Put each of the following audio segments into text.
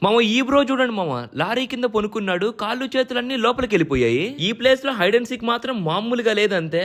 మామ ఈ బ్రో చూడండి మామ, లారీ కింద పొనుకున్నాడు, కాళ్ళు చేతులన్నీ లోపలికి వెళ్ళిపోయాయి. ఈ ప్లేస్ లో హైడ్ అండ్ సీక్ మాత్రం మామూలుగా లేదంతే.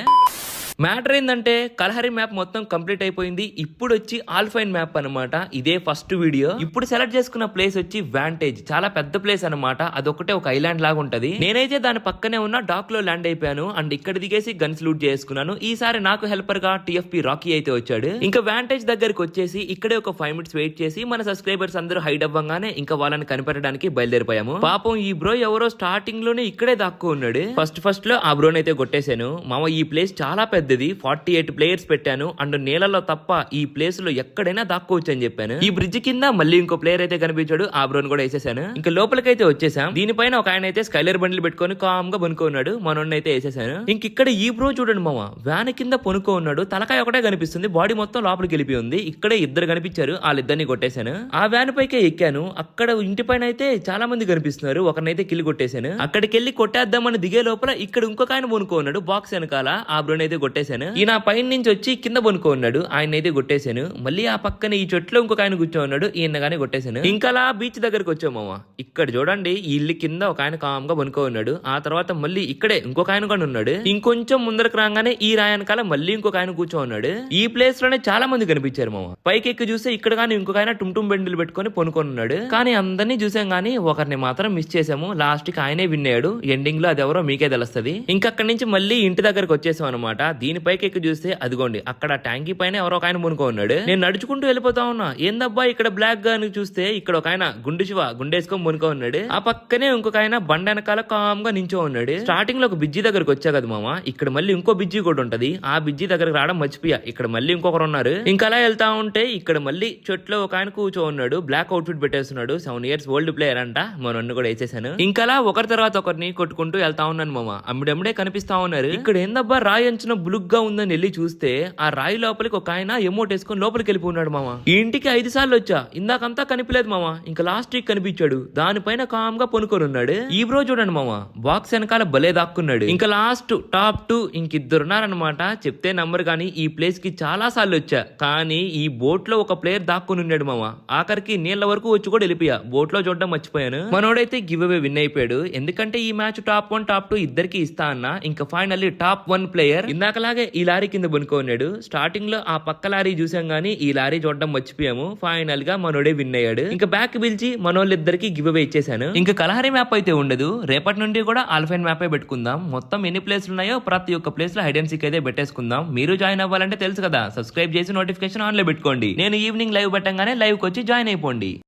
మ్యాటర్ ఏంటంటే కలహరి మ్యాప్ మొత్తం కంప్లీట్ అయిపోయింది. ఇప్పుడు వచ్చి ఆల్ఫైన్ మ్యాప్ అనమాట. ఇదే ఫస్ట్ వీడియో. ఇప్పుడు సెలెక్ట్ చేసుకున్న ప్లేస్ వచ్చి వాంటేజ్, చాలా పెద్ద ప్లేస్ అనమాట. అదొకటే ఒక ఐలాండ్ లాగా ఉంటది. నేనైతే దాని పక్కనే ఉన్న డాక్ లో ల్యాండ్ అయిపోయాను అండ్ ఇక్కడ దిగేసి గన్స్ లూట్ చేసుకున్నాను. ఈసారి నాకు హెల్పర్ గా టిఎఫ్పి రాకీ అయితే వచ్చాడు. ఇంకా వాంటేజ్ దగ్గరికి వచ్చేసి ఇక్కడే ఒక 5 minutes వెయిట్ చేసి మన సబ్స్క్రైబర్స్ అందరూ హైడ్ అవ్వగానే ఇంకా వాళ్ళని కనిపెట్టడానికి బయలుదేరిపోయాము. పాపం ఈ బ్రో ఎవరో స్టార్టింగ్ లోనే ఇక్కడే దాక్కు ఉన్నాడు. ఫస్ట్ లో ఆ బ్రోని అయితే కొట్టేశాను. మామ ఈ ప్లేస్ చాలా పెద్దది, 48 ప్లేయర్స్ పెట్టాను అండ్ నీళ్ళలో తప్ప ఈ ప్లేస్ లో ఎక్కడైనా దాక్కోవచ్చు అని చెప్పాను. ఈ బ్రిడ్జ్ కింద మళ్ళీ ఇంకో ప్లేయర్ అయితే కనిపించాడు, ఆ బ్రోని కూడా వేసేసాను. ఇంకా లోపలికైతే వచ్చేసాం. దీనిపైన ఒక ఆయన అయితే స్కైలర్ బండిలు పెట్టుకొని కామ్ గా పనుకున్నాడు. మనోడిని అయితే వేసేసాను. ఇంక ఇక్కడ ఈ బ్రో చూడండి మామ, వ్యాన్ కింద పనుకో ఉన్నాడు. తలకాయ ఒకటే కనిపిస్తుంది, బాడీ మొత్తం లోపలికి వెళ్ళిపోయి ఉంది. ఇక్కడే ఇద్దరు కనిపించారు, వాళ్ళిద్దరిని కొట్టేశాను. ఆ వ్యాన్ పైకే ఎక్కాను. అక్కడ ఇంటి పైన అయితే చాలా మంది కనిపిస్తున్నారు, ఒకరినైతే కిల్లి కొట్టేశాను. అక్కడికి వెళ్ళి కొట్టేద్దామని దిగే లోపల ఇక్కడ ఇంకొక ఆయన పనుకో ఉన్నాడు బాక్స్ వెనకాల, ఆ బ్రోని అయితే కొట్టేశాను. ఈయన పైన నుంచి వచ్చి కింద పనుకో ఉన్నాడు, ఆయన అయితే కొట్టేశాను. మళ్ళీ ఆ పక్కన ఈ చెట్లో ఇంకొక ఆయన కూర్చో ఉన్నాడు, ఈయన గానీ కొట్టేశాను. ఇంకా అలా బీచ్ దగ్గరకు వచ్చాము మామ. ఇక్కడ చూడండి ఈ ఇల్లు కింద ఒక ఆయన కామ్ గా పనుకో ఉన్నాడు. ఆ తర్వాత మళ్ళీ ఇక్కడే ఇంకొక ఆయన కూడా ఉన్నాడు. ఇంకొంచెం ముందరకు రాగానే ఈ రాయనకాల మళ్ళీ ఇంకొక ఆయన కూర్చో ఉన్నాడు. ఈ ప్లేస్ లోనే చాలా మంది కనిపించారు మామ. పైకి ఎక్కి చూస్తే ఇక్కడ గానీ ఇంకొక ఆయన టుమ్ బెండిలు పెట్టుకొని పనుకొని ఉన్నాడు. కానీ అందరినీ చూసాం గానీ ఒకరిని మాత్రం మిస్ చేసాము. లాస్ట్ కి ఆయనే విన్ అయ్యాడు. ఎండింగ్ లో అది ఎవరో మీకే తెలుస్తుంది. ఇంకా అక్కడి నుంచి మళ్ళీ ఇంటి దగ్గరకు వచ్చేసాం అనమాట. దీనిపైకి ఎక్కి చూస్తే అదిగోండి అక్కడ ట్యాంకీ పైన ఎవరో ఒక ఆయన పనుకో ఉన్నాడు. నేను నడుచుకుంటూ వెళ్ళిపోతా ఉన్నా, ఏందబ్బా ఇక్కడ బ్లాక్ గా చూస్తే ఇక్కడ ఒక ఆయన గుండు శివ గుండేసుకొని పనుకో ఉన్నాడు. ఆ పక్కనే ఇంకొక ఆయన బండ వెనకాల కామ్ గా నించో ఉన్నాడు. స్టార్టింగ్ లో ఒక బిజ్జి దగ్గరకు వచ్చా కదా మామ, ఇక్కడ మళ్ళీ ఇంకో బిజ్జి కూడా ఉంటది. ఆ బిజ్జి దగ్గరకు రావడం మర్చిపోయా. ఇక్కడ మళ్ళీ ఇంకొకరు ఉన్నారు. ఇంకా అలా వెళ్తా ఉంటే ఇక్కడ మళ్ళీ చెట్లో ఒక ఆయన కూర్చో ఉన్నాడు, బ్లాక్ అవుట్ఫిట్ పెట్టేస్తున్నాడు. 7 years ఓల్డ్ ప్లేయర్ అంట. మనోడిని కూడా వేసేసాను. ఇంకా అలా ఒకరి తర్వాత ఒకరిని కొట్టుకుంటూ వెళ్తా ఉన్నాను మామ. అమ్మిడమ్మిడే కనిపిస్తా ఉన్నారు. ఇక్కడ ఏందబ్బా రాయి అంచున బులుగ్ గా ఉందని వెళ్ళి చూస్తే ఆ రాయి లోపలికి ఒక ఆయన ఎమోట్ వేసుకొని లోపలికి వెళ్ళిపోన్నాడు మామ. ఈ ఇంటికి 5 సార్లు వచ్చా, ఇందాకంతా కనిపించలేదు మామ. ఇంకా లాస్ట్ వీక్ కనిపించాడు, దానిపైన కామ్ గా పనుకొని ఉన్నాడు. ఈ బ్రో చూడండి మామ, బాక్స్ వెనకాల భలే దాక్కున్నాడు. ఇంకా లాస్ట్ టాప్ 2 ఇంకిద్దరున్నారనమాట. చెప్తే నంబర్ కానీ ఈ ప్లేస్ కి చాలా సార్లు వచ్చా, కానీ ఈ బోట్ లో ఒక ప్లేయర్ దాక్కుని ఉన్నాడు మామ. ఆఖరికి నీళ్ల వరకు వచ్చి కూడా వెళ్ళిపోయా, బోట్ లో చూడడం మర్చిపోయాను. మనోడైతే గివ్ అవే విన్ అయిపోయాడు. ఎందుకంటే ఈ మ్యాచ్ టాప్ 1 టాప్ 2 ఇద్దరికి ఇస్తా అన్న. ఇంకా ఫైనల్లీ టాప్ 1 ప్లేయర్ ఇందాకలాగే ఈ లారీ కింద పనుకున్నాడు. స్టార్టింగ్ లో ఆ పక్క లారీ చూసాం గానీ ఈ లారీ చూడడం మర్చిపోయాము. ఫైనల్ గా మనోడే విన్ అయ్యాడు. ఇంకా బ్యాక్ పిలిచి మనోళ్ళిద్దరికి గివ్ అవే ఇచ్చేసాను. ఇంకా కలహరి మ్యాప్ అయితే ఉండదు, రేపటి నుండి కూడా ఆల్ఫైన్ మ్యాప్ పెట్టుకుందాం. మొత్తం ఎన్ని ప్లేస్లు ఉన్నాయో ప్రతి ఒక్క ప్లేస్ లో హైడ్ అండ్ సీక్ అయితే పెట్టేసుకుందాం. మీరు జాయిన్ అవ్వాలంటే తెలుసు కదా, సబ్స్క్రైబ్ చేసి నోటిఫికేషన్ ఆన్ లో పెట్టుకోండి. నేను ఈవినింగ్ లైవ్ పెట్టంగానే లైవ్ కి వచ్చి జాయిన్ అయిపోండి.